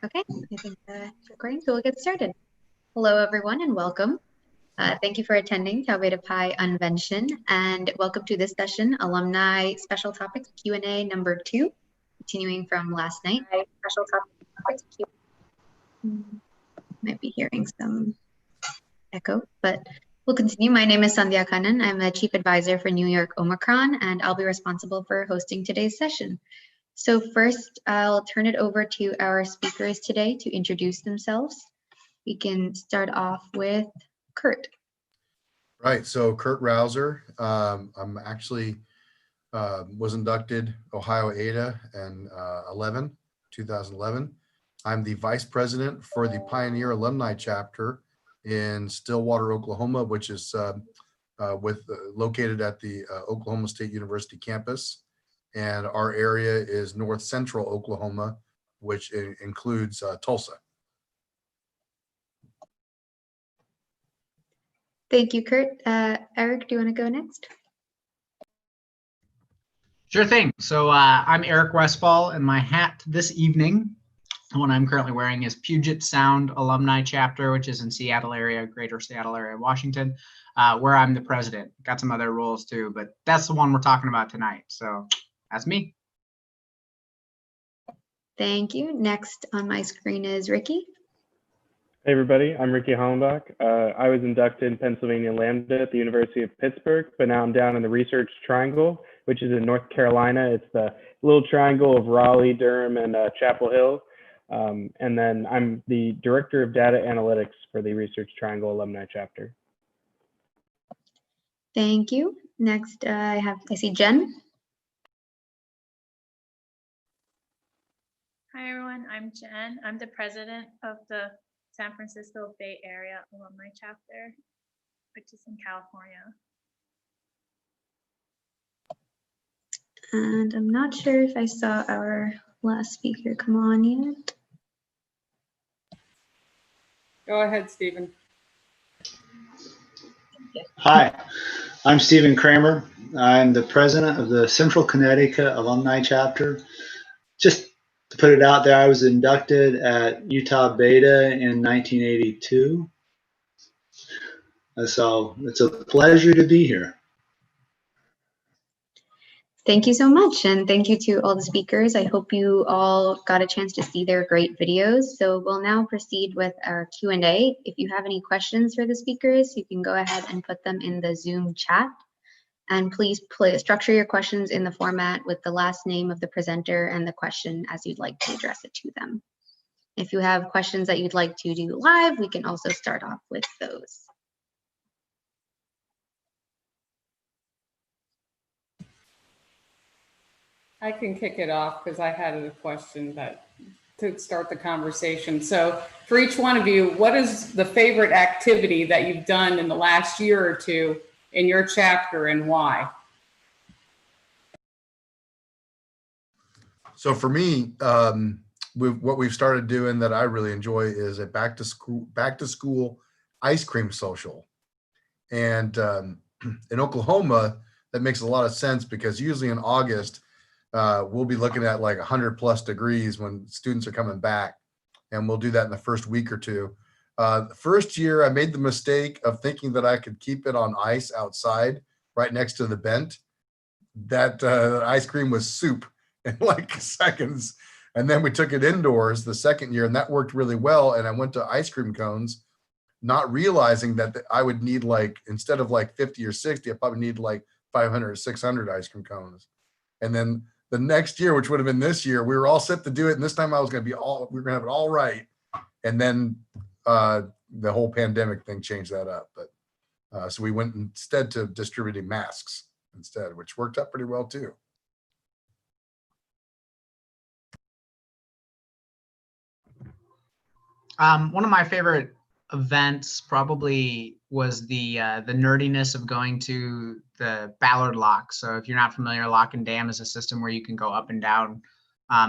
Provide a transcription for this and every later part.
Okay, I think it's recording, so we'll get started. Hello, everyone, and welcome. Thank you for attending Tau Beta Pi Unvention, and welcome to this session, Alumni Special Topics Q&A number 2, continuing from last night. Special Topics Q. Might be hearing some echo, but we'll continue. My name is Sandhya Kannan. I'm the Chief Advisor for New York Omicron, and I'll be responsible for hosting today's session. So first, I'll turn it over to our speakers today to introduce themselves. We can start off with Kurt. Right, so Kurt Rouser. I'm actually was inducted Ohio ADA in 2011. I'm the vice president for the Pioneer Alumni chapter in Stillwater, Oklahoma, which is located at the Oklahoma State University campus. And our area is north central Oklahoma, which includes Tulsa. Thank you, Kurt. Eric, do you want to go next? Sure thing. So I'm Eric Westfall, and my hat this evening, the one I'm currently wearing, is Puget Sound Alumni Chapter, which is in Seattle area, greater Seattle area, Washington, where I'm the president. Got some other roles too, but that's the one we're talking about tonight. So that's me. Thank you. Next on my screen is Ricky. Hey everybody, I'm Ricky Hollenbach. I was inducted in Pennsylvania Lambda at the University of Pittsburgh, but now I'm down in the Research Triangle, which is in North Carolina. It's the little triangle of Raleigh, Durham, and Chapel Hill. And then I'm the Director of Data Analytics for the Research Triangle Alumni Chapter. Thank you. Next, I see Jen. Hi everyone, I'm Jen. I'm the president of the San Francisco Bay Area Alumni Chapter, which is in California. And I'm not sure if I saw our last speaker come on yet. Go ahead, Stephen. Hi, I'm Stephen Kramer. I'm the president of the Central Connecticut Alumni Chapter. Just to put it out there, I was inducted at Utah Beta in 1982. So it's a pleasure to be here. Thank you so much, and thank you to all the speakers. I hope you all got a chance to see their great videos. So we'll now proceed with our Q&A. If you have any questions for the speakers, you can go ahead and put them in the Zoom chat. And please structure your questions in the format with the last name of the presenter and the question as you'd like to address it to them. If you have questions that you'd like to do live, we can also start off with those. I can kick it off because I had a question to start the conversation. So for each one of you, what is the favorite activity that you've done in the last year or two in your chapter and why? So for me, what we've started doing that I really enjoy is a back to school ice cream social. And in Oklahoma, that makes a lot of sense because usually in August, we'll be looking at like 100+ degrees when students are coming back, and we'll do that in the first week or two. The first year I made the mistake of thinking that I could keep it on ice outside right next to the vent. That ice cream was soup in like seconds. And then we took it indoors the second year, and that worked really well. And I went to ice cream cones, not realizing that I would need, like, instead of like 50 or 60, I probably need like 500 or 600 ice cream cones. And then the next year, which would have been this year, we were all set to do it. And this time we were going to have it all right. And then the whole pandemic thing changed that up. But so we went instead to distributing masks instead, which worked out pretty well too. One of my favorite events probably was the nerdiness of going to the Ballard Lock. So if you're not familiar, lock and dam is a system where you can go up and down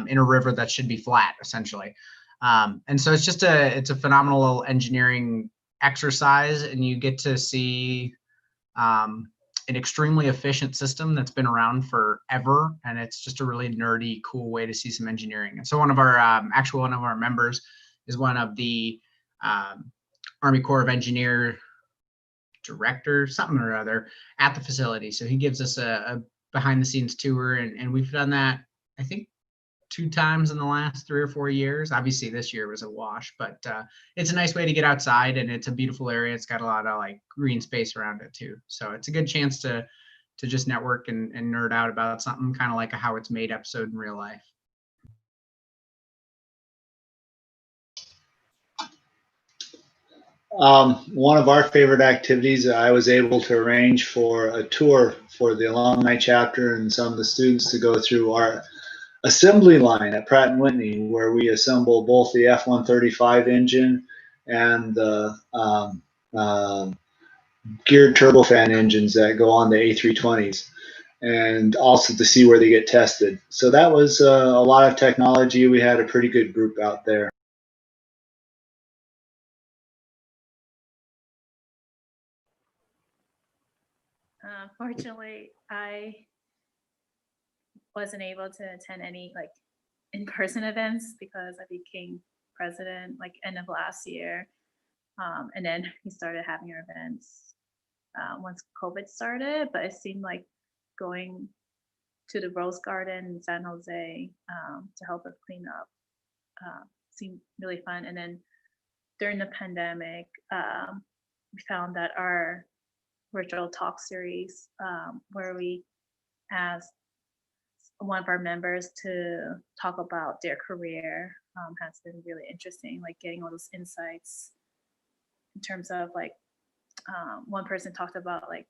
in a river that should be flat, essentially. And so it's a phenomenal engineering exercise, and you get to see an extremely efficient system that's been around forever, and it's just a really nerdy, cool way to see some engineering. And so one of our members is one of the Army Corps of Engineer director, something or other, at the facility. So he gives us a behind the scenes tour, and we've done that, I think, 2 times in the last 3 or 4 years. Obviously this year was a wash, but it's a nice way to get outside, and it's a beautiful area. It's got a lot of like green space around it too. So it's a good chance to just network and nerd out about something, kind of like a How It's Made episode in real life. One of our favorite activities, I was able to arrange for a tour for the alumni chapter and some of the students to go through our assembly line at Pratt & Whitney, where we assemble both the F-135 engine and the geared turbofan engines that go on the A320s, and also to see where they get tested. So that was a lot of technology. We had a pretty good group out there. Fortunately, I wasn't able to attend any like in-person events because I became president like end of last year. And then we started having our events once COVID started, but it seemed like going to the Rose Garden in San Jose to help us clean up seemed really fun. And then during the pandemic, we found that our virtual talk series where we asked one of our members to talk about their career has been really interesting, like getting all those insights in terms of like one person talked about like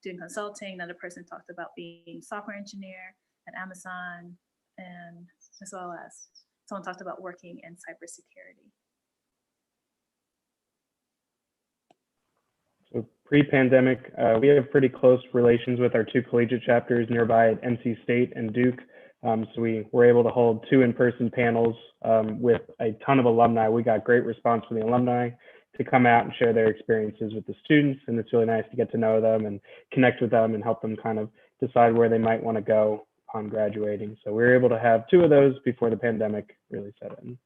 doing consulting, another person talked about being software engineer at Amazon, and as well as someone talked about working in cybersecurity. So pre-pandemic, we have pretty close relations with our 2 collegiate chapters nearby at NC State and Duke. So we were able to hold 2 in-person panels with a ton of alumni. We got great response from the alumni to come out and share their experiences with the students. And it's really nice to get to know them and connect with them and help them kind of decide where they might want to go upon graduating. So we were able to have 2 of those before the pandemic really set in.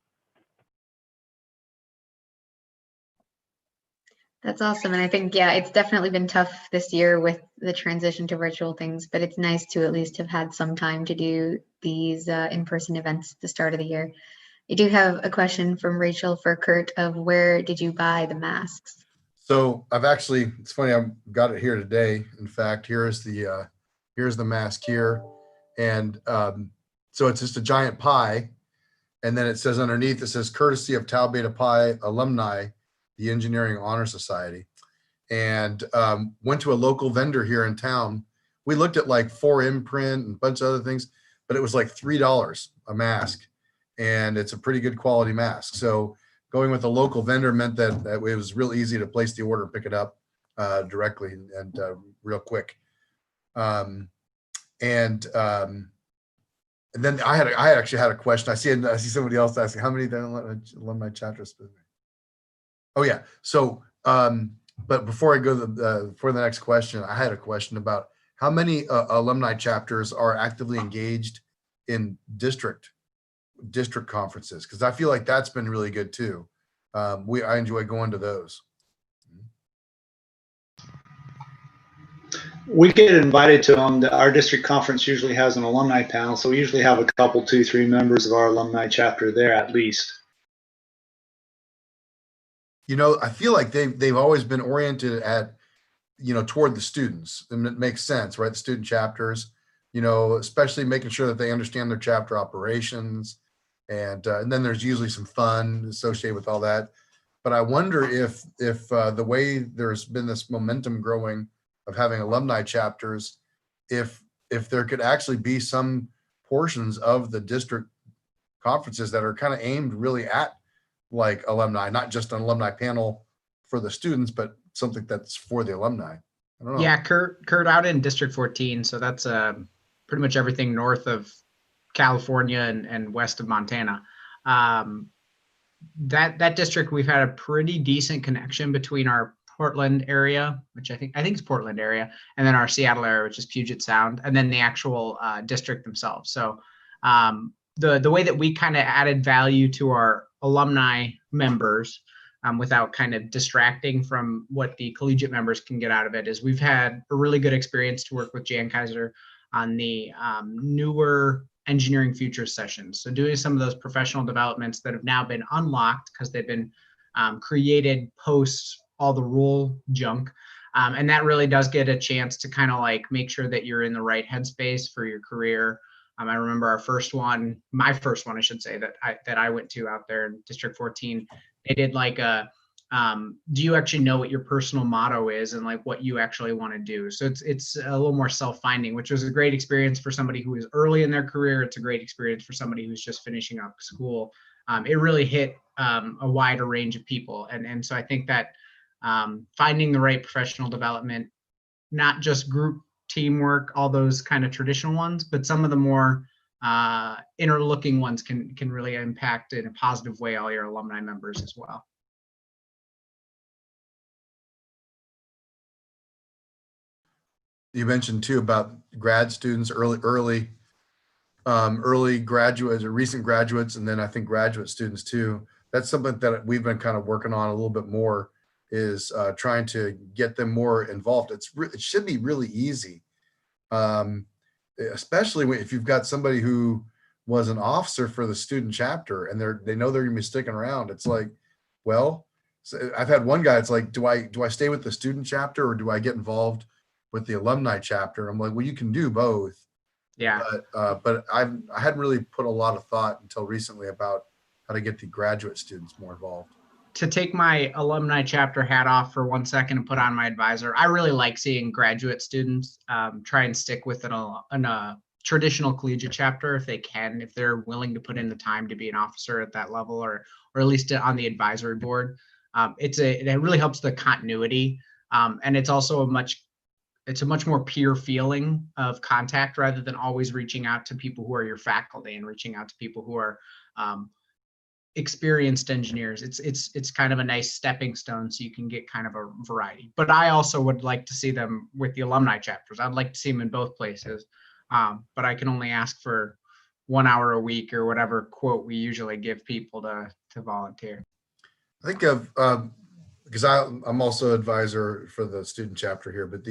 That's awesome. And I think, yeah, it's definitely been tough this year with the transition to virtual things, but it's nice to at least have had some time to do these in-person events at the start of the year. I do have a question from Rachel for Kurt of where did you buy the masks? So I've actually, it's funny, I've got it here today. In fact, here's the mask here. And so it's just a giant pie. And then it says underneath, it says courtesy of Tau Beta Pi alumni, the Engineering Honor Society. And went to a local vendor here in town. We looked at like 4imprint and a bunch of other things, but it was like $3 a mask. And it's a pretty good quality mask. So going with a local vendor meant that it was real easy to place the order, pick it up directly and real quick. And then I actually had a question. I see somebody else asking how many alumni chapters. Oh yeah. So, but before I go for the next question, I had a question about how many alumni chapters are actively engaged in district conferences, because I feel like that's been really good too. I enjoy going to those. We get invited to them. Our district conference usually has an alumni panel, so we usually have a couple, 2, 3 members of our alumni chapter there at least. You know, I feel like they've always been oriented at, toward the students, and it makes sense, right? The student chapters, especially making sure that they understand their chapter operations, and then there's usually some fun associated with all that. But I wonder if the way there's been this momentum growing of having alumni chapters, if there could actually be some portions of the district conferences that are kind of aimed really at like alumni, not just an alumni panel for the students, but something that's for the alumni. I don't know. Yeah, Kurt out in District 14, so that's pretty much everything north of California and west of Montana. That district, we've had a pretty decent connection between our Portland area, which I think it's Portland area, and then our Seattle area, which is Puget Sound, and then the actual district themselves. So the way that we kind of added value to our alumni members without kind of distracting from what the collegiate members can get out of it is we've had a really good experience to work with Jan Kaiser on the newer engineering futures sessions. So doing some of those professional developments that have now been unlocked because they've been created post all the rule junk. And that really does get a chance to kind of like make sure that you're in the right headspace for your career. I remember my first one, I should say, that I went to out there in District 14. They did like a, do you actually know what your personal motto is and like what you actually want to do? So it's a little more self-finding, which was a great experience for somebody who is early in their career. It's a great experience for somebody who's just finishing up school. It really hit a wider range of people. And so I think that finding the right professional development, not just group teamwork, all those kind of traditional ones, but some of the more inner-looking ones can really impact in a positive way all your alumni members as well. You mentioned too about grad students, early graduates or recent graduates, and then I think graduate students too. That's something that we've been kind of working on a little bit more, is trying to get them more involved. It should be really easy, especially if you've got somebody who was an officer for the student chapter and they know they're gonna be sticking around. It's like, well, so I've had one guy, it's like, do I stay with the student chapter or do I get involved with the alumni chapter? I'm like, well, you can do both. Yeah. But I hadn't really put a lot of thought until recently about how to get the graduate students more involved. To take my alumni chapter hat off for 1 second and put on my advisor, I really like seeing graduate students try and stick with a traditional collegiate chapter if they can, if they're willing to put in the time to be an officer at that level, or at least on the advisory board. It really helps the continuity, and it's also a much more peer feeling of contact rather than always reaching out to people who are your faculty and reaching out to people who are experienced engineers. It's kind of a nice stepping stone so you can get kind of a variety. But I also would like to see them with the alumni chapters. I'd like to see them in both places. But I can only ask for 1 hour a week or whatever quote we usually give people to volunteer. I think of, because I'm also advisor for the student chapter here, but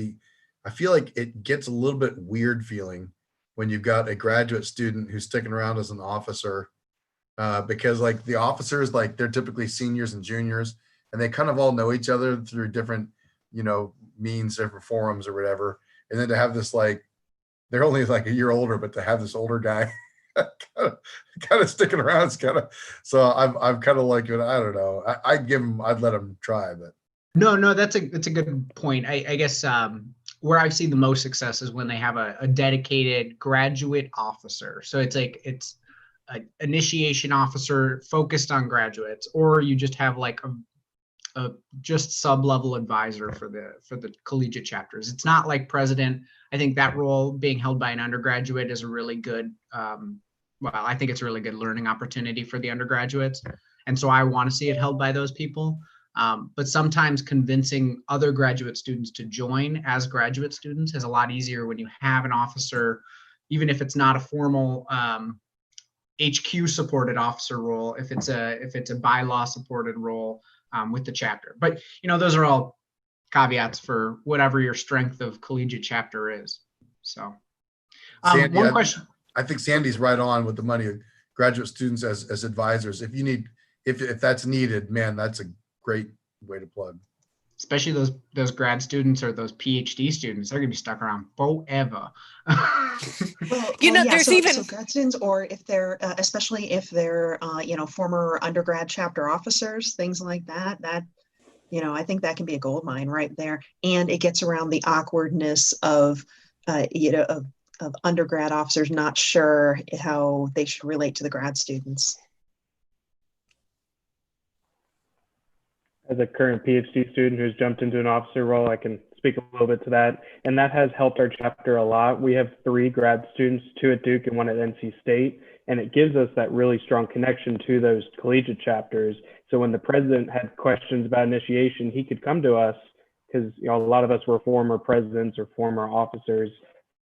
I feel like it gets a little bit weird feeling when you've got a graduate student who's sticking around as an officer, because like the officers, like they're typically seniors and juniors, and they kind of all know each other through different, means, different forums or whatever. And then to have this, like, they're only like a year older, but to have this older guy kind of sticking around is kind of, so I'm kind of like, I don't know. I'd let him try, but. No, that's a good point. I guess where I've seen the most success is when they have a dedicated graduate officer. So it's an initiation officer focused on graduates, or you just have like a just sub-level advisor for the collegiate chapters. It's not like president. I think that role being held by an undergraduate is a really good, I think it's a really good learning opportunity for the undergraduates. And so I want to see it held by those people. But sometimes convincing other graduate students to join as graduate students is a lot easier when you have an officer, even if it's not a formal HQ supported officer role, if it's a bylaw supported role with the chapter. But those are all caveats for whatever your strength of collegiate chapter is. So Sandy, one question. I think Sandy's right on with the money of graduate students as advisors. If that's needed, man, that's a great way to plug. Especially those grad students or those PhD students, they're gonna be stuck around forever. There's even grad students, or if they're especially if they're former undergrad chapter officers, things like that. That I think that can be a gold mine right there, and it gets around the awkwardness of of undergrad officers not sure how they should relate to the grad students. As a current PhD student who's jumped into an officer role, I can speak a little bit to that. And that has helped our chapter a lot. We have 3 grad students, 2 at Duke and 1 at NC State. And it gives us that really strong connection to those collegiate chapters. So when the president had questions about initiation, he could come to us because a lot of us were former presidents or former officers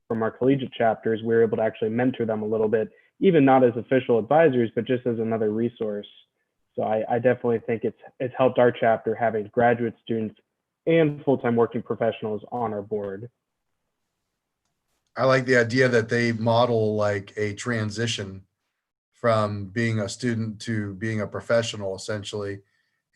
from our collegiate chapters. We were able to actually mentor them a little bit, even not as official advisors, but just as another resource. So I definitely think it's helped our chapter having graduate students and full-time working professionals on our board. I like the idea that they model like a transition from being a student to being a professional, essentially.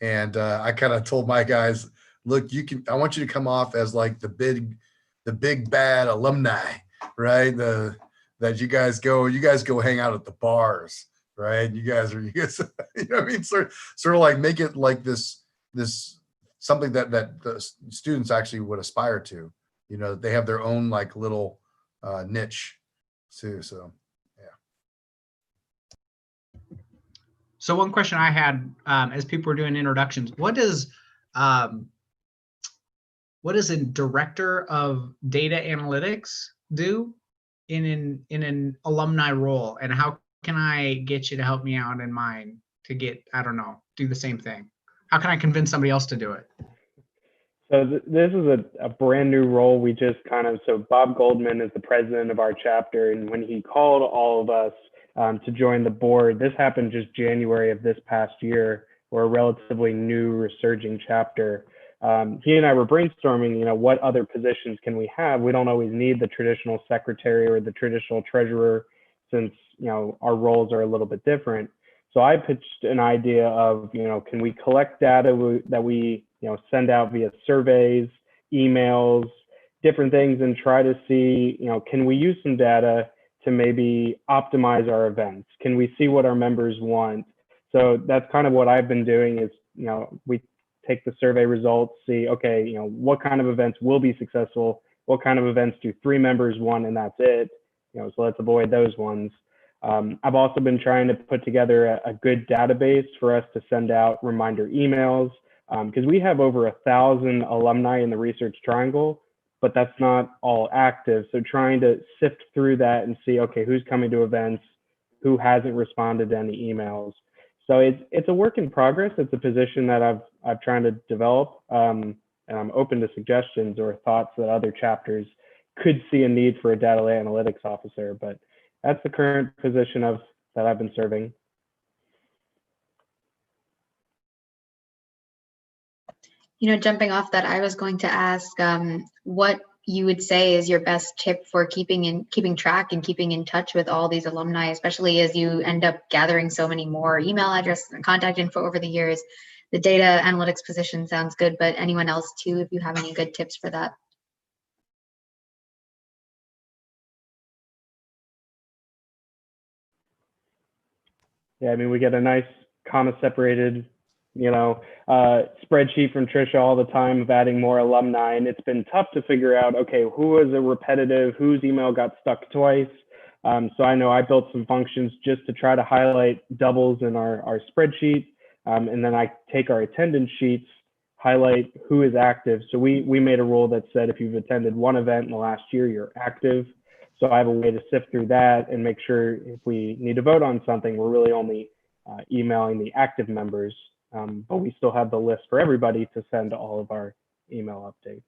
And I kind of told my guys, look, I want you to come off as like the big bad alumni, right? That you guys go hang out at the bars, right? You guys, you know what I mean? Sort of like make it like this something that the students actually would aspire to. You know, they have their own like little niche too. So So one question I had as people were doing introductions, what does a director of data analytics do in an alumni role, and how can I get you to help me out in mine to get, I don't know, do the same thing? How can I convince somebody else to do it? So this is a brand new role. So Bob Goldman is the president of our chapter, and when he called all of us to join the board, this happened just January of this past year. We're a relatively new resurging chapter. He and I were brainstorming, what other positions can we have? We don't always need the traditional secretary or the traditional treasurer, since, our roles are a little bit different. So I pitched an idea of, can we collect data that we, send out via surveys, emails, different things, and try to see, can we use some data to maybe optimize our events? Can we see what our members want? So that's kind of what I've been doing is, we take the survey results, see, okay, what kind of events will be successful? What kind of events do 3 members want and that's it? So let's avoid those ones. I've also been trying to put together a good database for us to send out reminder emails, because we have over 1,000 alumni in the Research Triangle, but that's not all active. So trying to sift through that and see, okay, who's coming to events, who hasn't responded to any emails. So it's a work in progress. It's a position that I've trying to develop, and I'm open to suggestions or thoughts that other chapters could see a need for a data analytics officer, but that's the current position that I've been serving. Jumping off that, I was going to ask what you would say is your best tip for keeping track and keeping in touch with all these alumni, especially as you end up gathering so many more email addresses and contact info over the years. The data analytics position sounds good, but anyone else too, if you have any good tips for that? Yeah, I mean, we get a nice comma separated, spreadsheet from Trisha all the time of adding more alumni. And it's been tough to figure out, okay, who was a repetitive, whose email got stuck twice. So I know I built some functions just to try to highlight doubles in our spreadsheet. And then I take our attendance sheets, highlight who is active. So we made a rule that said if you've attended one event in the last year, you're active. So I have a way to sift through that and make sure if we need to vote on something, we're really only emailing the active members, but we still have the list for everybody to send all of our email updates.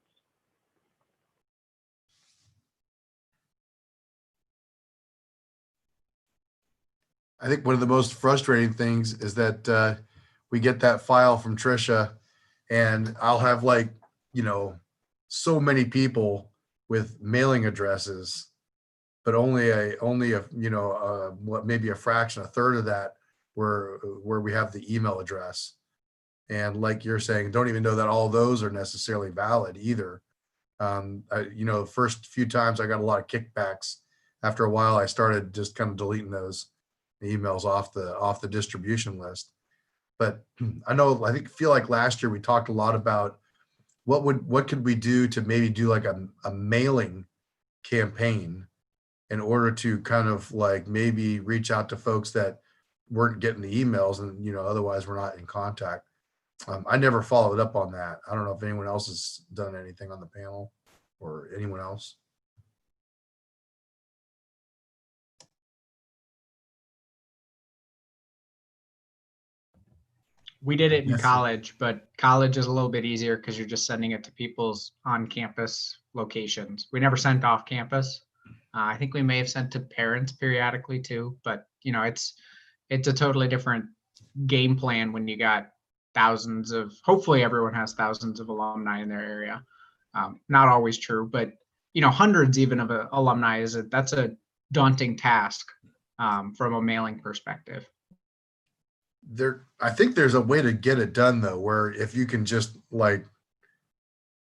I think one of the most frustrating things is that we get that file from Trisha, and I'll have so many people with mailing addresses, but only a maybe a fraction, a third of that where we have the email address. And like you're saying, don't even know that all those are necessarily valid either. The first few times I got a lot of kickbacks. After a while, I started just kind of deleting those emails off the distribution list. But I feel like last year we talked a lot about what could we do to maybe do like a mailing campaign in order to kind of like maybe reach out to folks that weren't getting the emails and otherwise we're not in contact. I never followed up on that. I don't know if anyone else has done anything on the panel or anyone else. We did it in Yes. college, but college is a little bit easier because you're just sending it to people's on-campus locations. We never sent off campus. I think we may have sent to parents periodically too, but it's a totally different game plan when you got thousands of. Hopefully, everyone has thousands of alumni in their area. Not always true, but hundreds even of alumni that's a daunting task from a mailing perspective. I think there's a way to get it done though, where if you can just like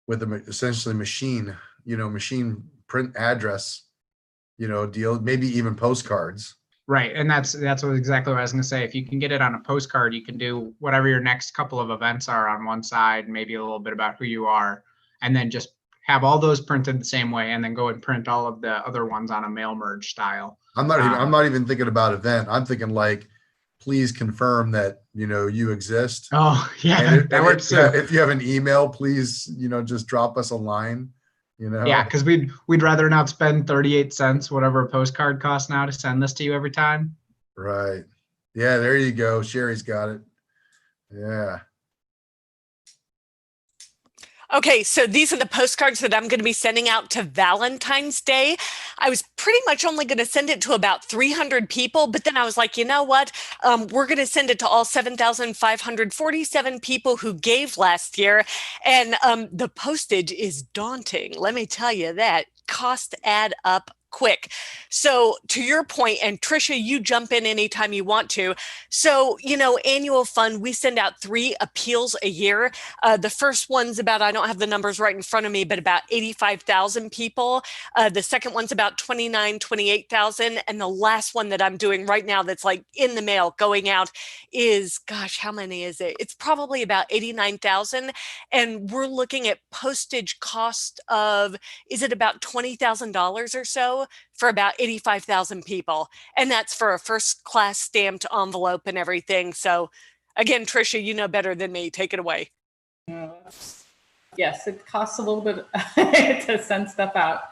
with essentially machine print address, deal, maybe even postcards. Right, and that's exactly what I was going to say. If you can get it on a postcard, you can do whatever your next couple of events are on one side, maybe a little bit about who you are, and then just have all those printed the same way, and then go and print all of the other ones on a mail merge style. I'm not even thinking about event. I'm thinking like, please confirm that you exist. Oh yeah, that works too. If you have an email, please just drop us a line. Yeah, because we'd rather not spend 38 cents, whatever a postcard costs now, to send this to you every time. Right. Yeah, there you go. Sherry's got it. Yeah. Okay, so these are the postcards that I'm going to be sending out to Valentine's Day. I was pretty much only going to send it to about 300 people, but then I was like, you know what? We're going to send it to all 7,547 people who gave last year. And the postage is daunting. Let me tell you that. Costs add up quick. So to your point, and Trisha, you jump in anytime you want to. So, annual fund, we send out 3 appeals a year. The first one's about, I don't have the numbers right in front of me, but about 85,000 people. The second one's about 28,000. And the last one that I'm doing right now that's like in the mail going out is, gosh, how many is it? It's probably about 89,000. And we're looking at postage cost of, is it about $20,000 or so for about 85,000 people. And that's for a first class stamped envelope and everything. So again, Trisha, you know better than me. Take it away. Yes, it costs a little bit to send stuff out.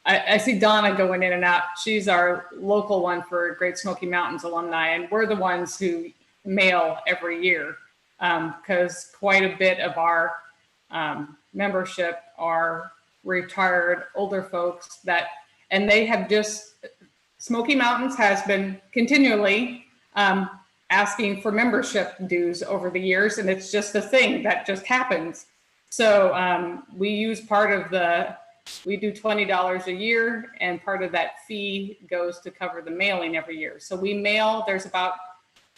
I see Donna going in and out. She's our local one for Great Smoky Mountains alumni, and we're the ones who mail every year because quite a bit of our membership are retired older folks and they have just, Smoky Mountains has been continually asking for membership dues over the years, and it's just a thing that just happens. So we use we do $20 a year, and part of that fee goes to cover the mailing every year. So we mail, there's about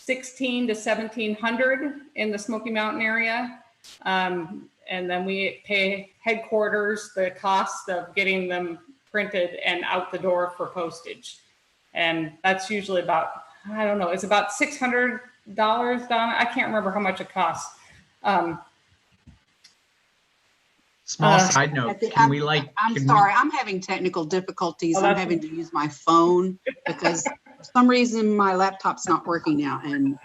1,600 to 1,700 in the Smoky Mountain area. And then we pay headquarters the cost of getting them printed and out the door for postage. And that's usually about, I don't know, it's about $600, Donna. I can't remember how much it costs. Small side note, I'm sorry, I'm having technical difficulties. I'm having to use my phone because for some reason my laptop's not working now, and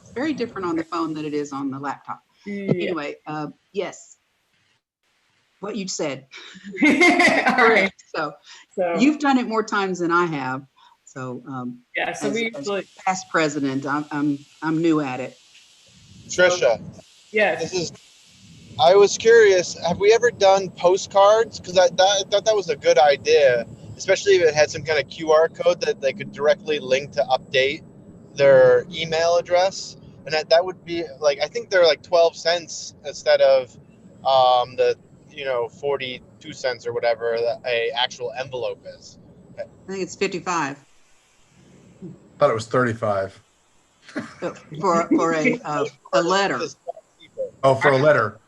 it's very different on the phone than it is on the laptop. Anyway, yes, what you said. All right. So you've done it more times than I have. So yeah. So we usually, as past president, I'm new at it. Trisha. Yes. I was curious. Have we ever done postcards? Because I thought that was a good idea, especially if it had some kind of QR code that they could directly link to update their email address. And that would be like, I think they're like 12 cents instead of the 42 cents or whatever that a actual envelope is. I think it's 55. Thought it was 35. For a letter. Oh, for a letter.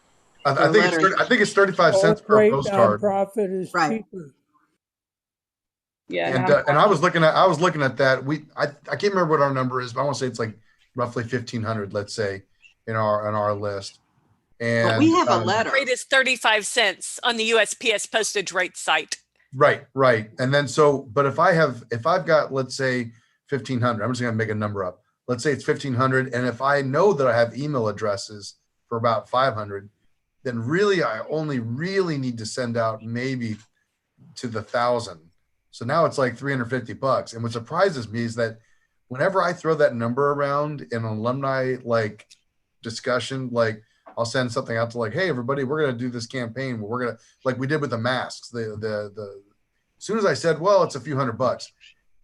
I think it's 35 cents per postcard. Nonprofit is right. cheaper. Yeah. And I was looking at that. I can't remember what our number is, but I want to say it's like roughly 1,500, let's say, in our list. And but we have a letter. Rate is 35 cents on the USPS postage rate site. Right. And then but if I've got, let's say 1,500, I'm just going to make a number up. Let's say it's 1,500. And if I know that I have email addresses for about 500, then really I only really need to send out maybe to the 1,000. So now it's like $350. And what surprises me is that whenever I throw that number around in an alumni like discussion, like I'll send something out to like, hey everybody, we're gonna do this campaign where we're gonna, like we did with the masks. As soon as I said, well, it's a few $100,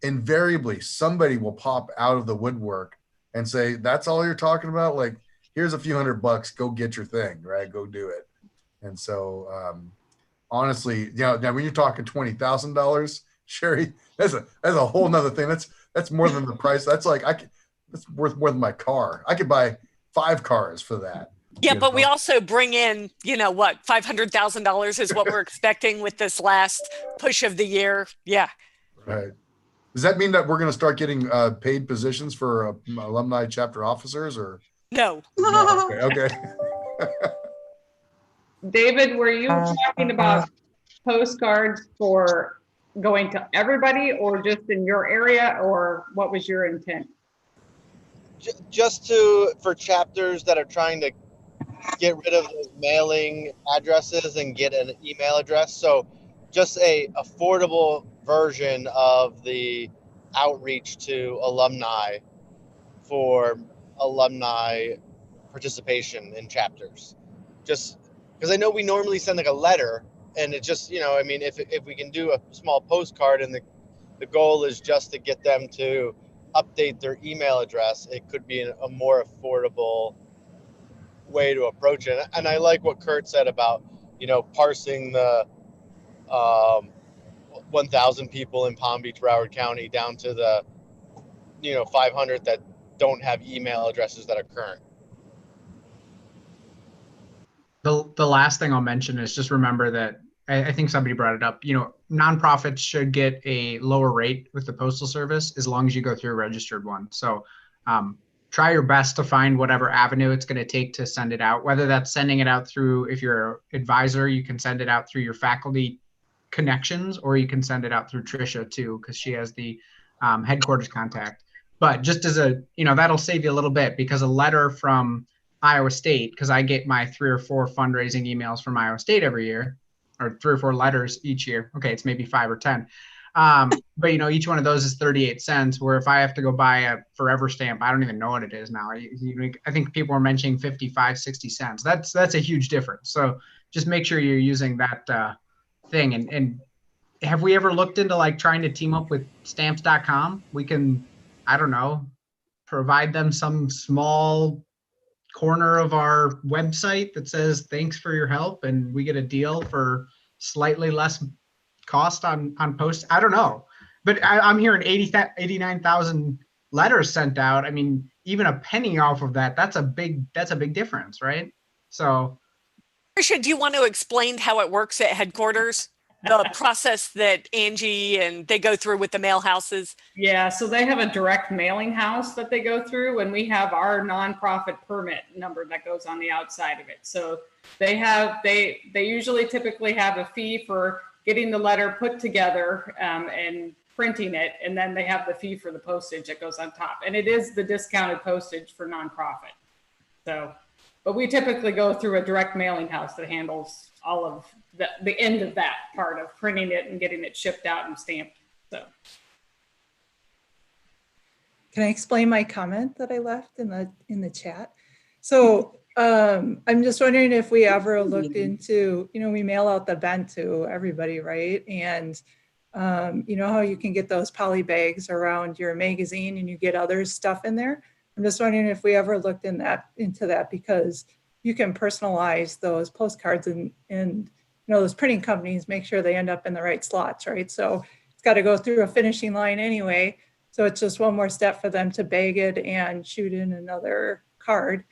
invariably somebody will pop out of the woodwork and say, that's all you're talking about? Like, here's a few $100, go get your thing, right? Go do it. And so honestly, now when you're talking $20,000, Sherry, that's a whole nother thing. That's more than the price. That's like that's worth more than my car. I could buy 5 cars for that. Yeah, but we also bring in, what, $500,000 is what we're expecting with this last push of the year. Yeah. Right. Does that mean that we're going to start getting paid positions for alumni chapter officers, or? No. No. Okay. David, were you talking about postcards for going to everybody or just in your area, or what was your intent? Just for chapters that are trying to get rid of those mailing addresses and get an email address. So just a affordable version of the outreach to alumni for alumni participation in chapters. Just because I know we normally send like a letter, and it just, I mean, if we can do a small postcard and the goal is just to get them to update their email address, it could be a more affordable way to approach it. And I like what Kurt said about, parsing the 1,000 people in Palm Beach, Broward County down to the, 500 that don't have email addresses that are current. The last thing I'll mention is just remember that I think somebody brought it up. Nonprofits should get a lower rate with the Postal Service as long as you go through a registered one. So try your best to find whatever avenue it's going to take to send it out, whether that's sending it out through, if you're an advisor, you can send it out through your faculty connections, or you can send it out through Tricia too, because she has the headquarters contact. But just as that'll save you a little bit, because a letter from Iowa State, because I get my 3 or 4 fundraising emails from Iowa State every year, or 3 or 4 letters each year. Okay, it's maybe 5 or 10. But each one of those is 38 cents, where if I have to go buy a forever stamp, I don't even know what it is now. I think people are mentioning 55, 60 cents. That's a huge difference. So just make sure you're using that thing. And have we ever looked into like trying to team up with stamps.com? We can, I don't know, provide them some small corner of our website that says thanks for your help, and we get a deal for slightly less cost on post. I don't know, but I'm hearing 89,000 letters sent out. I mean, even a penny off of that's a big difference, right? So Tricia, do you want to explain how it works at headquarters, the process that Angie and they go through with the mail houses? Yeah, so they have a direct mailing house that they go through, and we have our nonprofit permit number that goes on the outside of it. So they usually typically have a fee for getting the letter put together and printing it, and then they have the fee for the postage that goes on top. And it is the discounted postage for nonprofit. So, but we typically go through a direct mailing house that handles all of the end of that part of printing it and getting it shipped out and stamped. So, can I explain my comment that I left in the chat? So I'm just wondering if we ever looked into, we mail out the bent to everybody, right? And you know how you can get those poly bags around your magazine and you get other stuff in there? I'm just wondering if we ever looked into that, because you can personalize those postcards and those printing companies make sure they end up in the right slots, right? So it's got to go through a finishing line anyway. So it's just one more step for them to bag it and shoot in another card.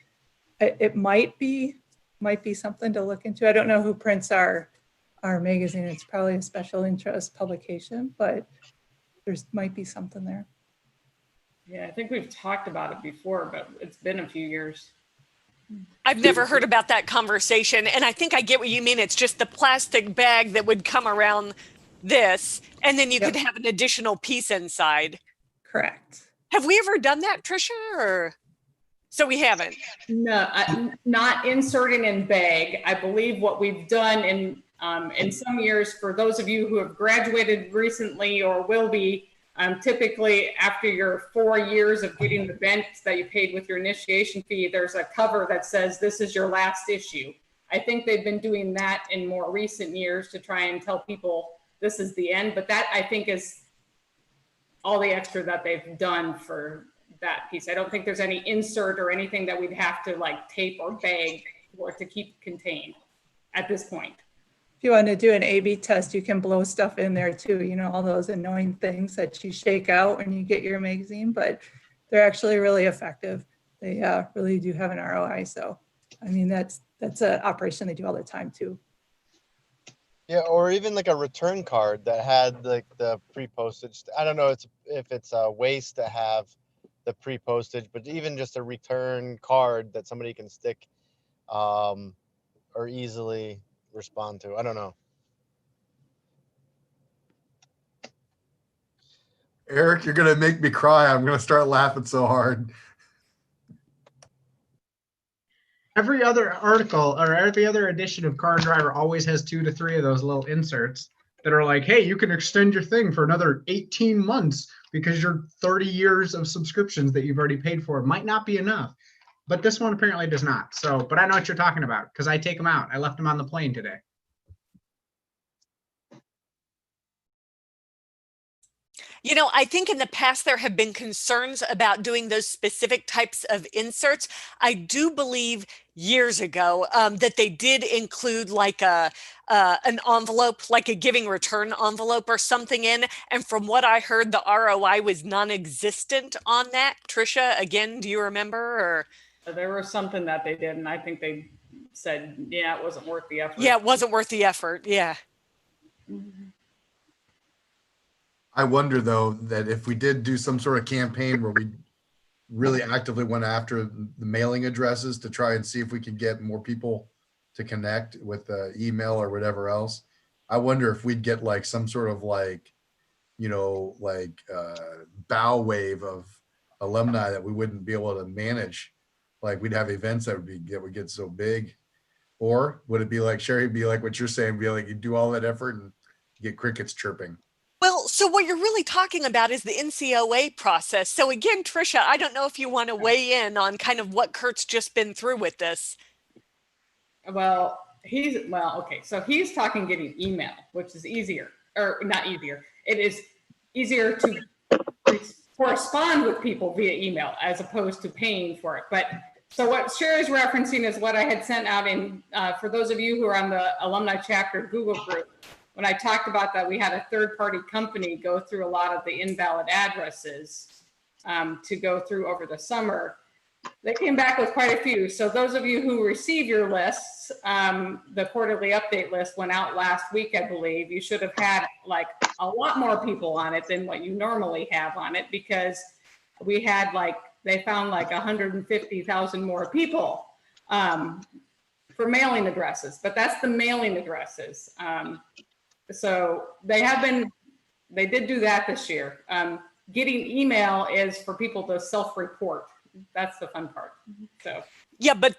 It might be something to look into. I don't know who prints our magazine. It's probably a special interest publication, but might be something there. Yeah, I think we've talked about it before, but it's been a few years. I've never heard about that conversation, and I think I get what you mean. It's just the plastic bag that would come around this, and then you could have an additional piece inside. Correct. Have we ever done that, Tricia? Or so we haven't? No, not inserting in bag. I believe what we've done in some years, for those of you who have graduated recently or will be, Typically, after your 4 years of getting the vent that you paid with your initiation fee, there's a cover that says this is your last issue. I think they've been doing that in more recent years to try and tell people this is the end, but that I think is all the extra that they've done for that piece. I don't think there's any insert or anything that we'd have to like tape or bag for it to keep contained at this point. If you want to do an A/B test, you can blow stuff in there too, you know, all those annoying things that you shake out when you get your magazine, but they're actually really effective. They really do have an ROI. So, I mean, that's an operation they do all the time too. Yeah, or even like a return card that had like the pre-postage. I don't know if it's a waste to have the pre-postage, but even just a return card that somebody can stick or easily respond to. I don't know. Eric, you're gonna make me cry. I'm gonna start laughing so hard. Every other article or every other edition of Car and Driver always has 2 to 3 of those little inserts that are like, hey, you can extend your thing for another 18 months because your 30 years of subscriptions that you've already paid for might not be enough. But this one apparently does not. So, but I know what you're talking about because I take them out. I left them on the plane today. You know, I think in the past there have been concerns about doing those specific types of inserts. I do believe years ago that they did include like an envelope, like a giving return envelope or something in. And from what I heard, the ROI was non-existent on that. Trisha, again, do you remember? Or there was something that they did, and I think they said, yeah, it wasn't worth the effort. Yeah, it wasn't worth the effort. Yeah. Mm-hmm. I wonder though that if we did do some sort of campaign where we really actively went after the mailing addresses to try and see if we could get more people to connect with email or whatever else, I wonder if we'd get like some sort of like, you know, like bow wave of alumni that we wouldn't be able to manage. Like we'd have events that would get so big. Or would it be like, Sherry, be like what you're saying, be like you do all that effort and get crickets chirping? Well, so what you're really talking about is the NCOA process. So again, Trisha, I don't know if you want to weigh in on kind of what Kurt's just been through with this. Well, okay. So he's talking getting email, which is easier, or not easier. It is easier to correspond with people via email as opposed to paying for it. But so what Sherry's referencing is what I had sent out in, for those of you who are on the alumni chapter Google group. When I talked about that, we had a third-party company go through a lot of the invalid addresses to go through over the summer. They came back with quite a few. So those of you who receive your lists, the quarterly update list went out last week, I believe. You should have had like a lot more people on it than what you normally have on it, because we had like, they found like 150,000 more people for mailing addresses, but that's the mailing addresses. So they did do that this year. Getting email is for people to self-report. That's the fun part. So yeah, but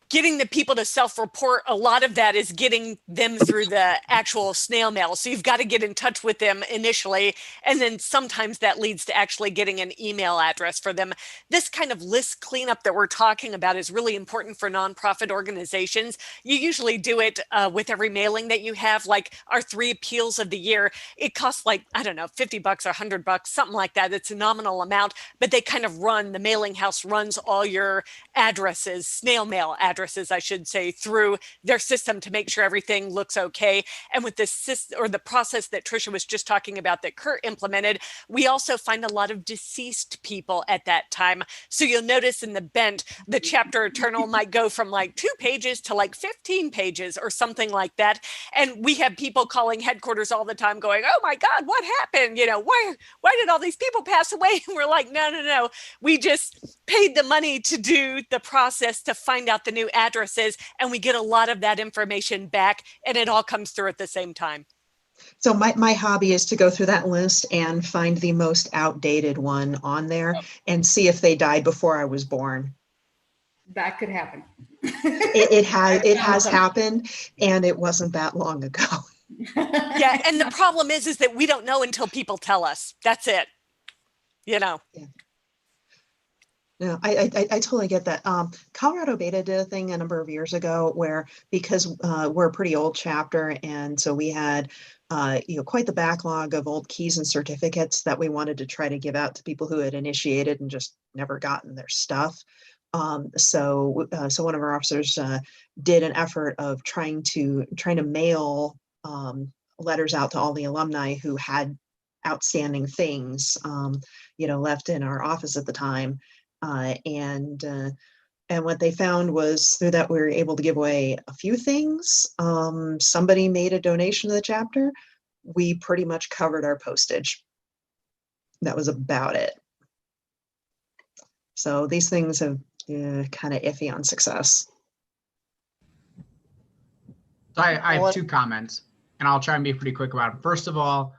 getting the people to self-report, a lot of that is getting them through the actual snail mail. So you've got to get in touch with them initially, and then sometimes that leads to actually getting an email address for them. This kind of list cleanup that we're talking about is really important for nonprofit organizations. You usually do it with every mailing that you have, like our 3 appeals of the year. It costs like, I don't know, $50 or $100, something like that. It's a nominal amount, but they kind of run, the mailing house runs all your addresses, snail mail addresses, I should say, through their system to make sure everything looks okay. And with this system, or the process that Trisha was just talking about that Kurt implemented, we also find a lot of deceased people at that time. So you'll notice in the bent, the chapter eternal might go from like 2 pages to like 15 pages or something like that. And we have people calling headquarters all the time going, oh my God, what happened? You know, why did all these people pass away? And we're like, no. We just paid the money to do the process to find out the new addresses, and we get a lot of that information back, and it all comes through at the same time. So my hobby is to go through that list and find the most outdated one on there and see if they died before I was born. that could happen. It has happened, and it wasn't that long ago. Yeah, and the problem is that we don't know until people tell us. That's it. You know. Yeah. No, I totally get that. Colorado Beta did a thing a number of years ago where, because we're a pretty old chapter, and so we had quite the backlog of old keys and certificates that we wanted to try to give out to people who had initiated and just never gotten their stuff. So one of our officers did an effort of trying to mail letters out to all the alumni who had outstanding things, left in our office at the time. And what they found was through that we were able to give away a few things. Somebody made a donation to the chapter. We pretty much covered our postage. That was about it. So these things have kind of iffy on success. So I have two comments, and I'll try and be pretty quick about them. First of all,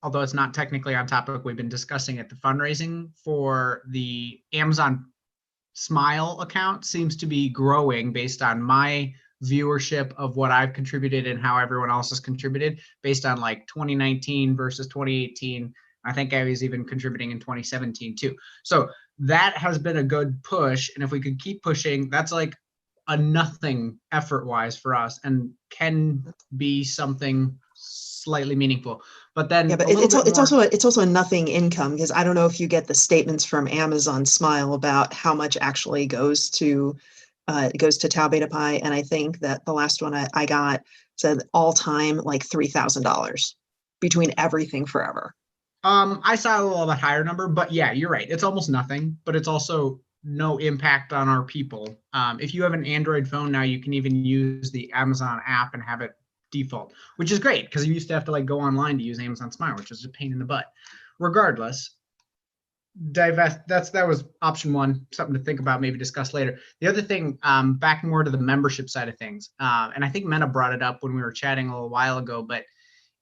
although it's not technically on topic, we've been discussing it. The fundraising for the Amazon Smile account seems to be growing based on my viewership of what I've contributed and how everyone else has contributed based on like 2019 versus 2018. I think I was even contributing in 2017 too. So that has been a good push. And if we could keep pushing, that's like a nothing effort wise for us and can be something slightly meaningful. But then yeah, but it's also a nothing income, because I don't know if you get the statements from Amazon Smile about how much actually goes to Tau Beta Pi, and I think that the last one I got said all time like $3,000 between everything forever. I saw a little bit higher number, but yeah, you're right. It's almost nothing, but it's also no impact on our people. If you have an Android phone now, you can even use the Amazon app and have it default, which is great because you used to have to like go online to use Amazon Smile, which is a pain in the butt. Regardless, that was option one, something to think about, maybe discuss later. The other thing, back more to the membership side of things, and I think Mena brought it up when we were chatting a little while ago, but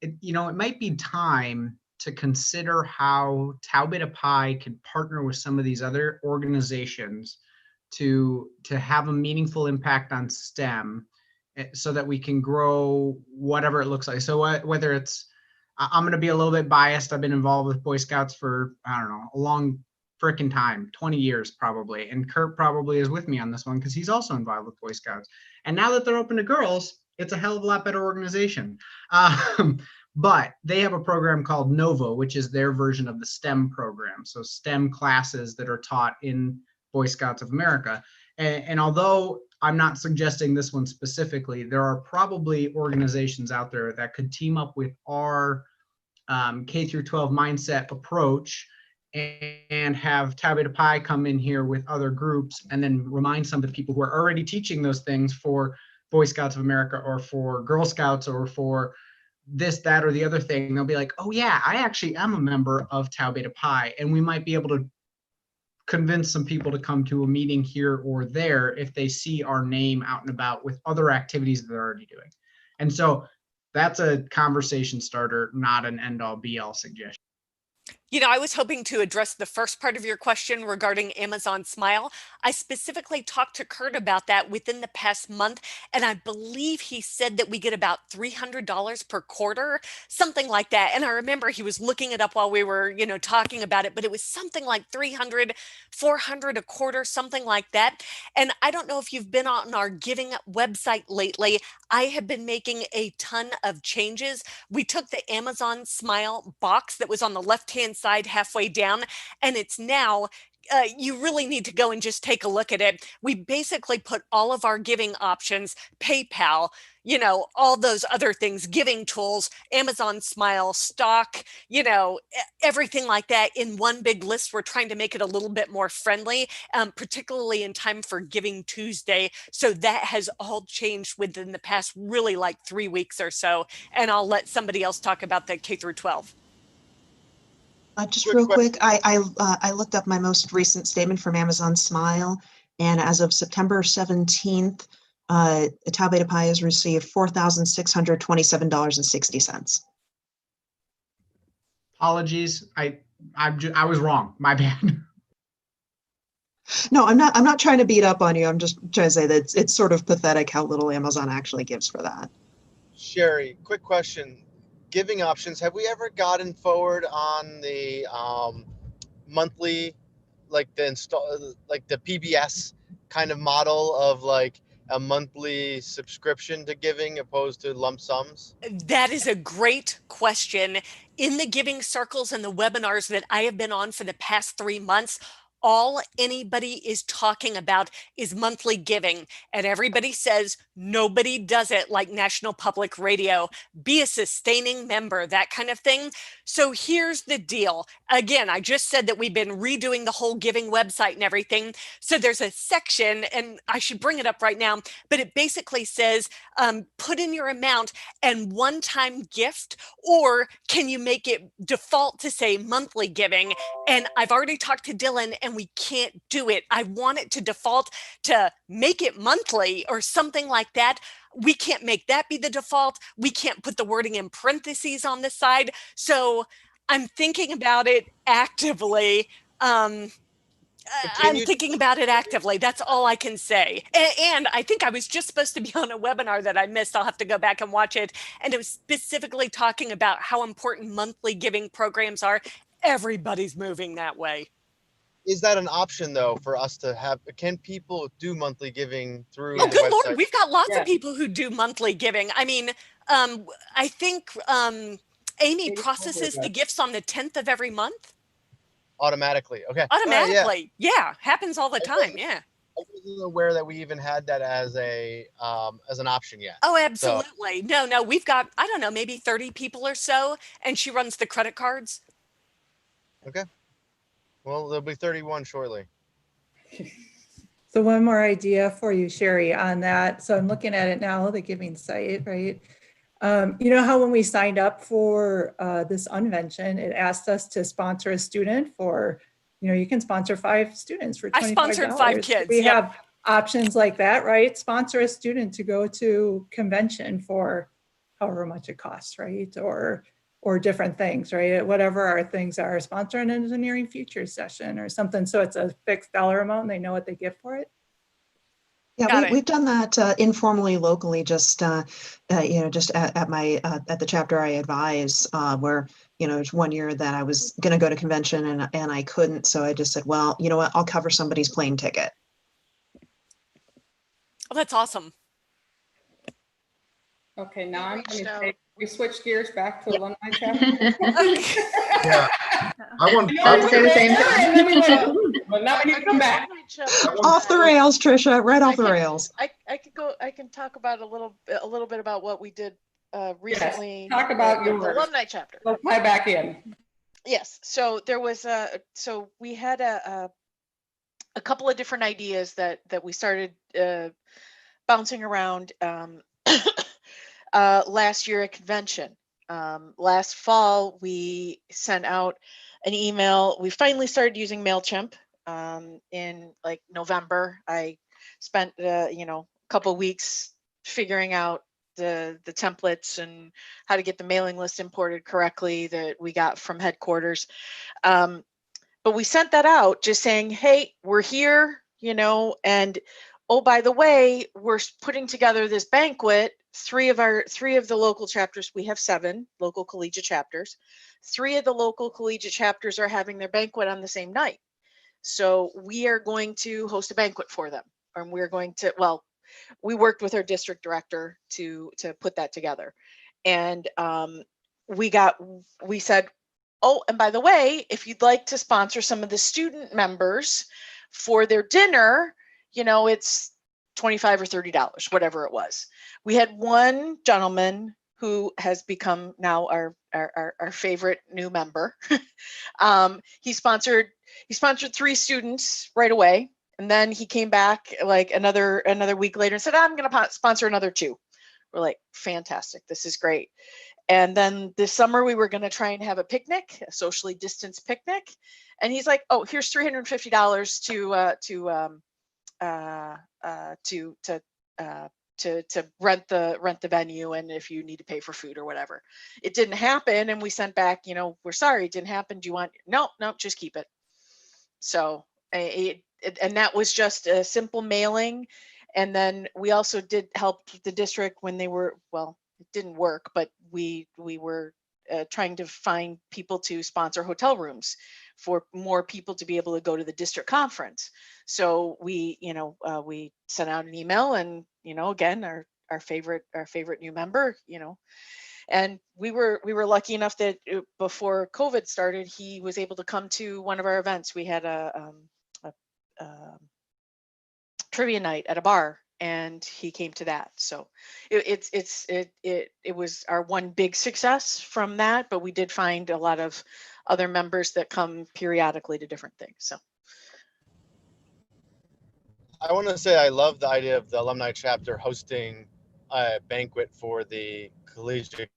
it might be time to consider how Tau Beta Pi can partner with some of these other organizations to have a meaningful impact on STEM, so that we can grow whatever it looks like. So whether it's, I'm going to be a little bit biased. I've been involved with Boy Scouts for, I don't know, a long freaking time, 20 years probably. And Kurt probably is with me on this one because he's also involved with Boy Scouts. And now that they're open to girls, it's a hell of a lot better organization. But they have a program called NOVO, which is their version of the STEM program. So STEM classes that are taught in Boy Scouts of America. And although I'm not suggesting this one specifically, there are probably organizations out there that could team up with our K through 12 mindset approach and have Tau Beta Pi come in here with other groups and then remind some of the people who are already teaching those things for Boy Scouts of America or for Girl Scouts or for this, that, or the other thing. They'll be like, oh yeah, I actually am a member of Tau Beta Pi, and we might be able to convince some people to come to a meeting here or there if they see our name out and about with other activities that they're already doing. And so that's a conversation starter, not an end-all be-all suggestion. I was hoping to address the first part of your question regarding Amazon Smile. I specifically talked to Kurt about that within the past month, and I believe he said that we get about $300 per quarter, something like that. And I remember he was looking it up while we were, talking about it, but it was something like 300, 400 a quarter, something like that. And I don't know if you've been on our giving website lately. I have been making a ton of changes. We took the Amazon Smile box that was on the left-hand side halfway down, and it's now you really need to go and just take a look at it. We basically put all of our giving options, PayPal, all those other things, giving tools, Amazon Smile, stock, everything like that in one big list. We're trying to make it a little bit more friendly, particularly in time for Giving Tuesday. So that has all changed within the past really like 3 weeks or so. And I'll let somebody else talk about the K through 12. Just real quick, I looked up my most recent statement from Amazon Smile, and as of September 17th, Tau Beta Pi has received $4,627.60. Apologies, I was wrong. My bad. No, I'm not trying to beat up on you. I'm just trying to say that it's sort of pathetic how little Amazon actually gives for that. Sherry, quick question. Giving options. Have we ever gotten forward on the monthly, like the PBS kind of model of like a monthly subscription to giving opposed to lump sums? That is a great question. In the giving circles and the webinars that I have been on for the past 3 months, all anybody is talking about is monthly giving. And everybody says nobody does it like National Public Radio. Be a sustaining member, that kind of thing. So here's the deal. Again, I just said that we've been redoing the whole giving website and everything. So there's a section, and I should bring it up right now, but it basically says, put in your amount and one-time gift, or can you make it default to say monthly giving? And I've already talked to Dylan and we can't do it. I want it to default to make it monthly or something like that. We can't make that be the default. We can't put the wording in parentheses on the side. So I'm thinking about it actively. I'm thinking about it actively. That's all I can say. And I think I was just supposed to be on a webinar that I missed. I'll have to go back and watch it. And it was specifically talking about how important monthly giving programs are. Everybody's moving that way. Is that an option though for us to have? Can people do monthly giving through Oh, the good website? Lord. We've got lots of people who do monthly giving. I mean, I think Amy processes the gifts on the 10th of every month. Automatically. Okay. Automatically. Yeah. Happens all the time. Yeah. I wasn't aware that we even had that as an option yet. Oh, absolutely. So, no, we've got, I don't know, maybe 30 people or so, and she runs the credit cards. Okay. Well, there'll be 31 shortly. So one more idea for you, Sherry, on that. So I'm looking at it now, the giving site, right? You know how when we signed up for this unvention, it asked us to sponsor a student for, you can sponsor 5 students for $25. I sponsored 5 kids. We have options like that, right? Sponsor a student to go to convention for however much it costs, right? Or different things, right? Whatever our things are, sponsor an engineering futures session or something. So it's a fixed dollar amount and they know what they get for it. Yeah, we've done that informally, locally, just just at the chapter I advise, where there's one year that I was going to go to convention and I couldn't, so I just said, well, you know what, I'll cover somebody's plane ticket. Oh, that's awesome. Okay, now I'm going to say we switch gears back to alumni chapter. Yeah, I want to say the same thing. But now we need to come back. Off the rails, Trisha, right off the rails. I can talk about a little bit about what we did recently. Yes, talk about your alumni chapter. Let's tie back in. Yes, so there was we had a couple of different ideas that we started bouncing around last year at convention. Last fall, we sent out an email. We finally started using MailChimp in like November. I spent a couple weeks figuring out the templates and how to get the mailing list imported correctly that we got from headquarters. But we sent that out just saying, hey, we're here, and oh, by the way, we're putting together this banquet. 3 of the local chapters, we have 7 local collegiate chapters. 3 of the local collegiate chapters are having their banquet on the same night. So we are going to host a banquet for them. And we're going to, we worked with our district director to put that together. And we said, oh, and by the way, if you'd like to sponsor some of the student members for their dinner, it's $25 or $30, whatever it was. We had one gentleman who has become now our favorite new member. He sponsored 3 students right away, and then he came back like another week later and said, I'm going to sponsor another 2. We're like, fantastic, this is great. And then this summer we were going to try and have a picnic, a socially distanced picnic, and he's like, oh, here's $350 to rent the venue, and if you need to pay for food or whatever. It didn't happen, and we sent back, we're sorry, it didn't happen. Do you want? No, just keep it. So and that was just a simple mailing. And then we also did help the district when they were, it didn't work, but we were trying to find people to sponsor hotel rooms for more people to be able to go to the district conference. So we, we sent out an email, and again, our favorite new member, and we were lucky enough that before COVID started, he was able to come to one of our events. We had a trivia night at a bar, and he came to that. So it was our one big success from that, but we did find a lot of other members that come periodically to different things. So I want to say I love the idea of the alumni chapter hosting a banquet for the collegiate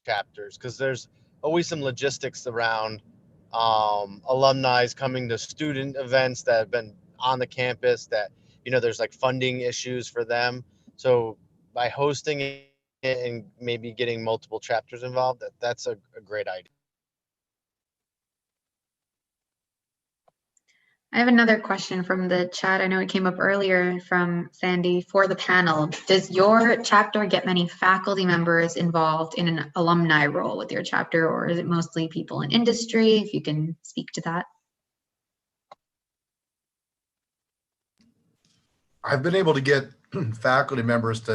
chapters, because there's always some logistics around alumni coming to student events that have been on the campus that, there's like funding issues for them. So by hosting it and maybe getting multiple chapters involved, that's a great idea. I have another question from the chat. I know it came up earlier from Sandy for the panel. Does your chapter get many faculty members involved in an alumni role with your chapter, or is it mostly people in industry? If you can speak to that. I've been able to get faculty members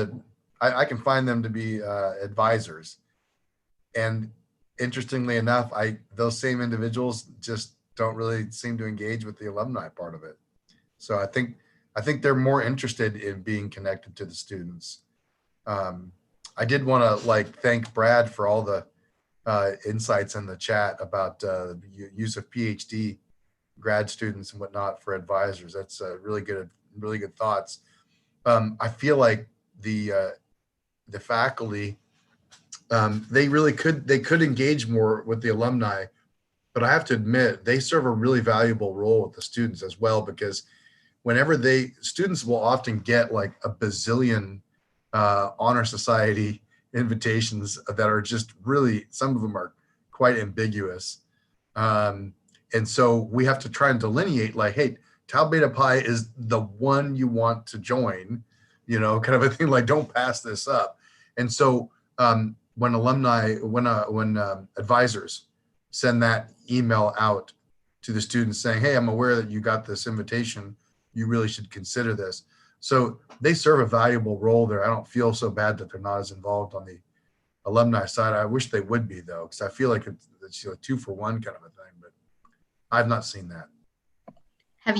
I can find them to be advisors. And interestingly enough, those same individuals just don't really seem to engage with the alumni part of it. So I think they're more interested in being connected to the students. I did want to thank Brad for all the insights in the chat about the use of PhD grad students and whatnot for advisors. That's really good thoughts. I feel like the faculty, they could engage more with the alumni, but I have to admit they serve a really valuable role with the students as well, because whenever students will often get like a bazillion honor society invitations that are just really, some of them are quite ambiguous. And so we have to try and delineate like, hey, Tau Beta Pi is the one you want to join, kind of a thing, like don't pass this up. And so when advisors send that email out to the students saying, hey, I'm aware that you got this invitation, you really should consider this. So they serve a valuable role there. I don't feel so bad that they're not as involved on the alumni side. I wish they would be, though, because I feel like it's a 2-for-1 kind of a thing, but I've not seen that. I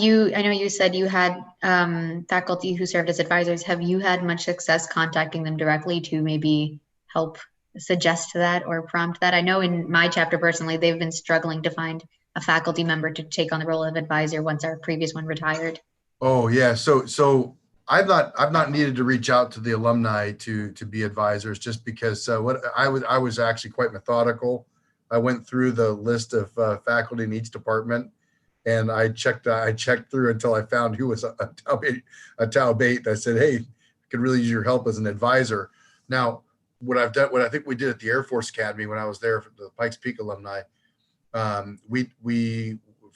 know you said you had faculty who served as advisors. Have you had much success contacting them directly to maybe help suggest that or prompt that? I know in my chapter personally, they've been struggling to find a faculty member to take on the role of advisor once our previous one retired. Oh yeah, so I've not needed to reach out to the alumni to be advisors, just because what I was actually quite methodical. I went through the list of faculty in each department, and I checked through until I found who was a Tau Beta. I said, hey, I could really use your help as an advisor. Now, what I think we did at the Air Force Academy when I was there for the Pikes Peak alumni, if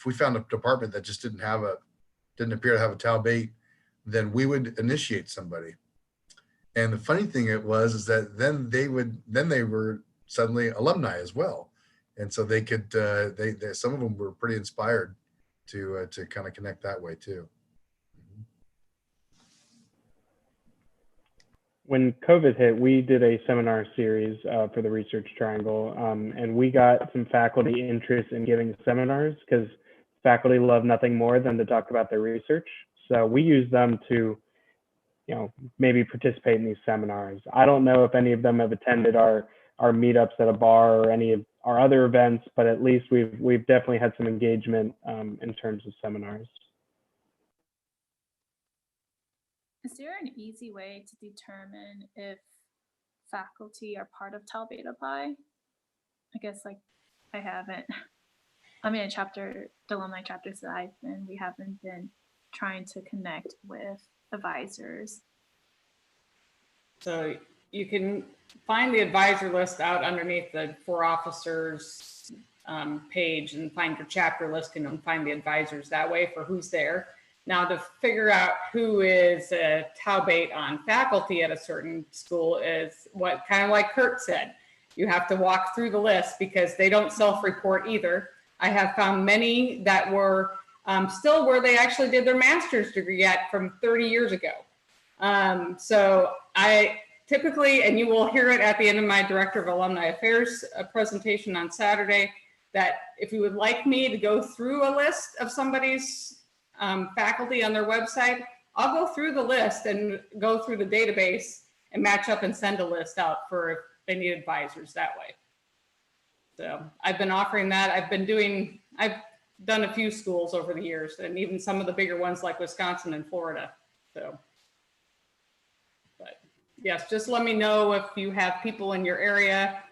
we found a department that just didn't appear to have a Tau Beta, then we would initiate somebody. And the funny thing is that then they were suddenly alumni as well, and so they could some of them were pretty inspired to kind of connect that way too. When COVID hit, we did a seminar series for the Research Triangle, and we got some faculty interest in giving seminars because faculty love nothing more than to talk about their research. So we use them to, maybe participate in these seminars. I don't know if any of them have attended our meetups at a bar or any of our other events, but at least we've definitely had some engagement in terms of seminars. Is there an easy way to determine if faculty are part of Tau Beta Pi? I guess I haven't. I'm in the alumni chapters that I've been. We haven't been trying to connect with advisors. So you can find the advisor list out underneath the For Officers page and find your chapter listing and find the advisors that way for who's there. Now, to figure out who is a Taubate on faculty at a certain school is what kind of like Kurt said. You have to walk through the list because they don't self-report either. I have found many that were still where they actually did their master's degree at from 30 years ago. So I typically, and you will hear it at the end of my Director of Alumni Affairs presentation on Saturday, that if you would like me to go through a list of somebody's faculty on their website, I'll go through the list and go through the database and match up and send a list out for if they need advisors that way. So I've been offering that. I've done a few schools over the years, and even some of the bigger ones like Wisconsin and Florida. So, but yes, just let me know if you have people in your area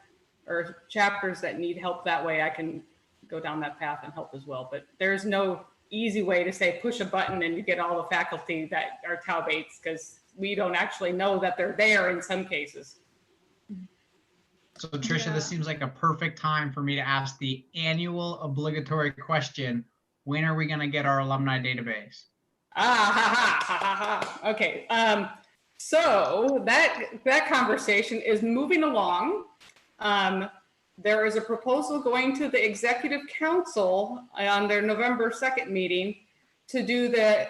or chapters that need help. That way I can go down that path and help as well. But there's no easy way to say push a button and you get all the faculty that are Taubates, because we don't actually know that they're there in some cases. So Tricia, this seems like a perfect time for me to ask the annual obligatory question: when are we going to get our alumni database? Okay, so that conversation is moving along. There is a proposal going to the Executive Council on their November 2nd meeting to do the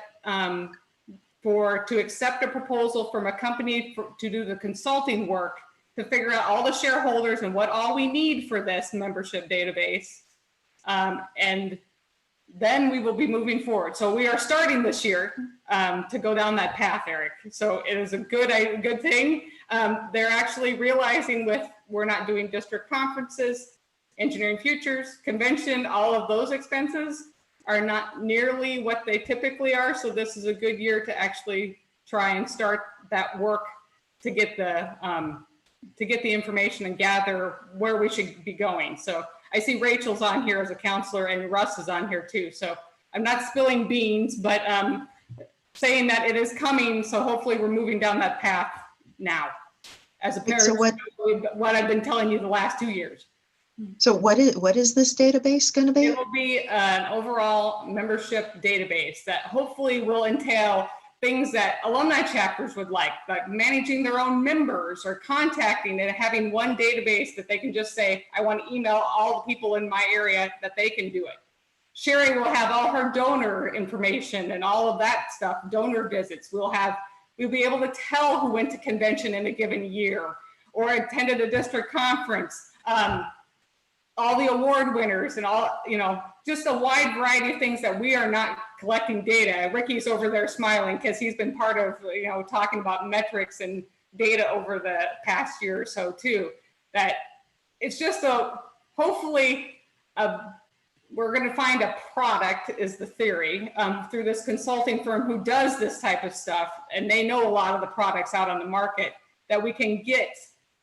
to accept a proposal from a company to do the consulting work to figure out all the shareholders and what all we need for this membership database. And then we will be moving forward. So we are starting this year to go down that path, Eric. So it is a good thing. They're actually realizing we're not doing district conferences, Engineering Futures, convention, all of those expenses are not nearly what they typically are. So this is a good year to actually try and start that work to get the information and gather where we should be going. So I see Rachel's on here as a counselor and Russ is on here too. So I'm not spilling beans, but saying that it is coming. So hopefully we're moving down that path now as a parent. So what I've been telling you the last 2 years. So what is this database going to be? It will be an overall membership database that hopefully will entail things that alumni chapters would like managing their own members or contacting and having one database that they can just say, I want to email all the people in my area that they can do it. Sherry will have all her donor information and all of that stuff, donor visits. We'll be able to tell who went to convention in a given year or attended a district conference, all the award winners and all, just a wide variety of things that we are not collecting data. Ricky's over there smiling because he's been part of, talking about metrics and data over the past year or so too, that it's just hopefully we're going to find a product is the theory through this consulting firm who does this type of stuff. And they know a lot of the products out on the market that we can get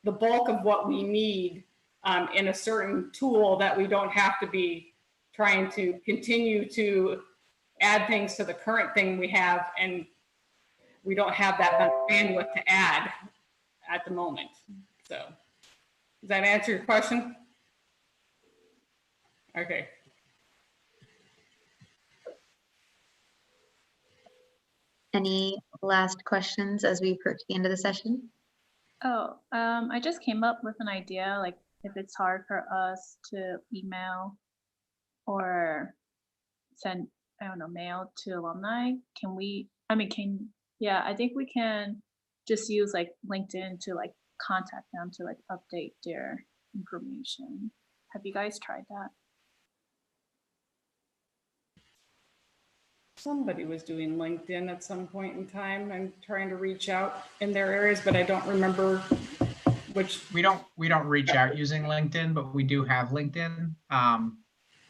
the bulk of what we need in a certain tool that we don't have to be trying to continue to add things to the current thing we have, and we don't have that much bandwidth to add at the moment. So does that answer your question? Okay. Any last questions as we approach the end of the session? Oh, I just came up with an idea, like if it's hard for us to email or send, I don't know, mail to alumni, I think we can just use like LinkedIn to like contact them to like update their information. Have you guys tried that? Somebody was doing LinkedIn at some point in time and trying to reach out in their areas, but I don't remember which. We don't reach out using LinkedIn, but we do have LinkedIn.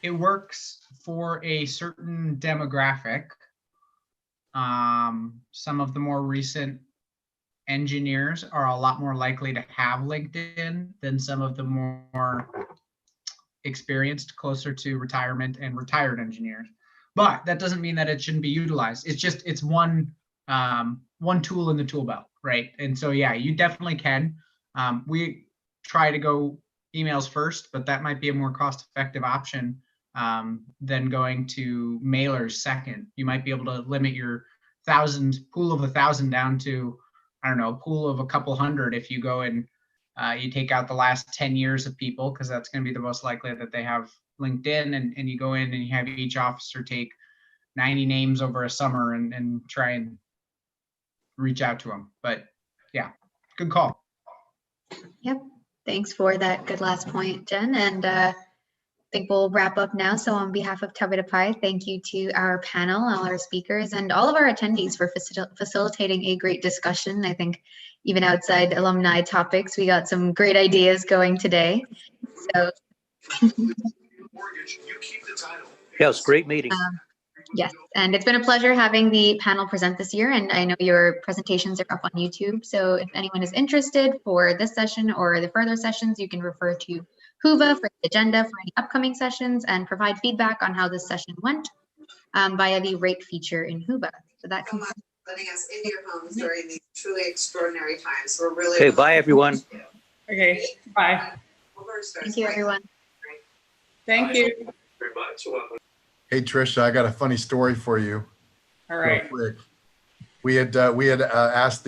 It works for a certain demographic. Some of the more recent engineers are a lot more likely to have LinkedIn than some of the more experienced, closer to retirement and retired engineers. But that doesn't mean that it shouldn't be utilized. It's one tool in the tool belt, right? And so yeah, you definitely can. We try to go emails first, but that might be a more cost-effective option then going to mailers second. You might be able to limit your pool of 1,000 down to, I don't know, a pool of a couple hundred if you go and you take out the last 10 years of people, because that's going to be the most likely that they have LinkedIn, and you go in and you have each officer take 90 names over a summer and try and reach out to them. But yeah, good call. Yep. Thanks for that good last point, Jen. And I think we'll wrap up now. So on behalf of Tau Beta Pi, thank you to our panel, all our speakers, and all of our attendees for facilitating a great discussion. I think even outside alumni topics, we got some great ideas going today. So yeah, it was a great meeting. Yes, and it's been a pleasure having the panel present this year, and I know your presentations are up on YouTube, so if anyone is interested for this session or the further sessions, you can refer to Whova for the agenda for any upcoming sessions and provide feedback on how this session went via the rate feature in Whova. So that concludes. Letting us into your homes during these truly extraordinary times. We're really Okay, bye everyone. Okay, bye. Thank you, everyone. Thank you. Very much. Hey, Trisha, I got a funny story for you. All right. Real quick. We had asked